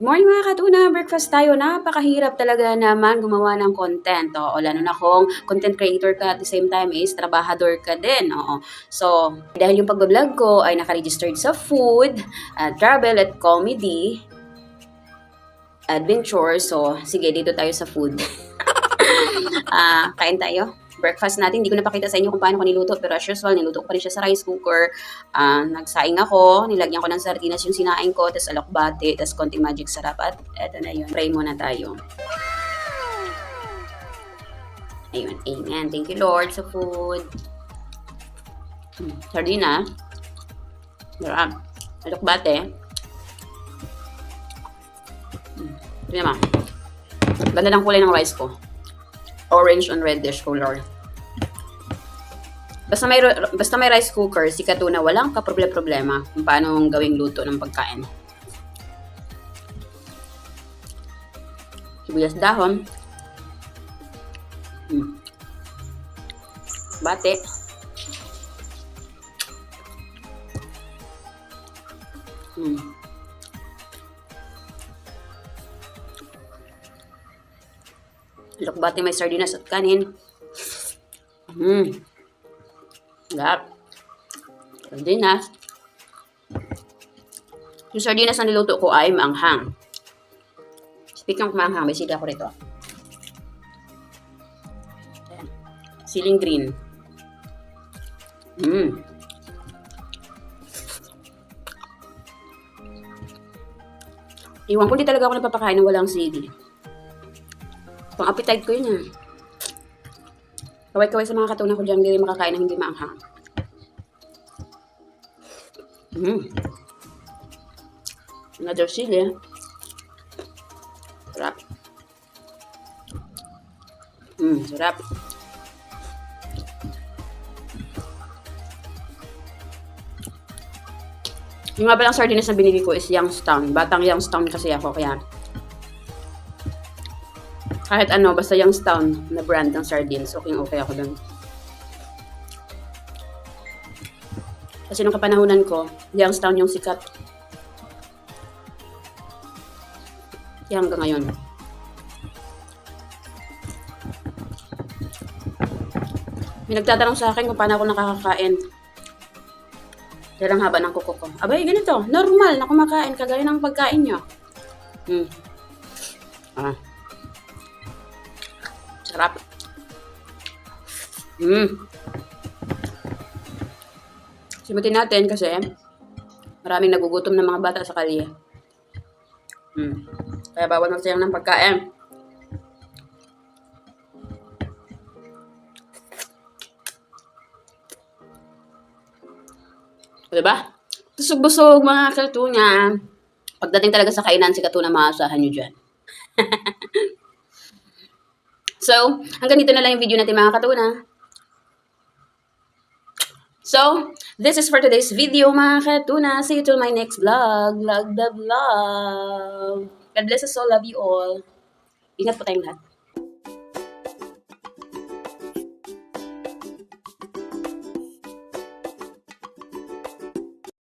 Morning mga katuna, breakfast tayo. Napakahirap talaga naman gumawa ng content. Oo, lalo na kung content creator ka at the same time is trabahador ka din. Oo. So, dahil yung pag-vlog ko ay naka-registered sa food, travel at comedy, adventure. So, sige, dito tayo sa food. Kain tayo. Breakfast natin, hindi ko napakita sa inyo kung paano ko niluto, pero as usual, niluto ko pa rin siya sa rice cooker. Nagsaing ako, nilagyan ko ng sardinas yung sinaing ko, tapos alokbate, tapos konting magic sarap, at eto na yun. Pray muna tayo. Ayun, amen. Thank you Lord sa food. Sardina. Sarap. Alokbate. Ito naman. Ganda ng kulay ng rice ko. Orange and reddish color. Basta may rice cooker, si Katuna walang kaproblema kung paano gawing luto ng pagkain. Sibuyas dahon. Bate. Alokbate may sardinas at kanin. Sarap. Sardinas. Yung sardinas na niluto ko ay maanghang. Speaking of maanghang, may sili ako rito. Siling green. Iwan ko, di talaga ako nagpapakain ng walang sili. Pang appetite ko yun. Kaway-kaway sa mga katuna ko dyan, hindi makakain ng hindi maanghang. Another sili. Sarap. Sarap. Yung nga palang sardinas na binili ko is Youngstown. Batang Youngstown kasi ako, kaya kahit ano, basta Youngstown na brand ng sardines, okay ako dun. Kasi nung kapanahunan ko, Youngstown yung sikat. Kaya hanggang ngayon. May nagtatanong sa akin kung paano ako nakakakain. Kaya lang haba ng kuko ko. Abay, ganito. Normal na kumakain, kagaya ng pagkain nyo. Sarap. Simutin natin kasi maraming nagugutom ng mga bata sa kalye. Kaya bawal magsayang ng pagkain. Diba? Busog-busog mga katuna. Pagdating talaga sa kainan, si Katuna maasahan nyo dyan. So, hanggang dito na lang yung video natin mga katuna. So, this is for today's video mga katuna. See you till my next vlog. Vlog the vlog. God bless us all. Love you all. Ingat po tayong lahat.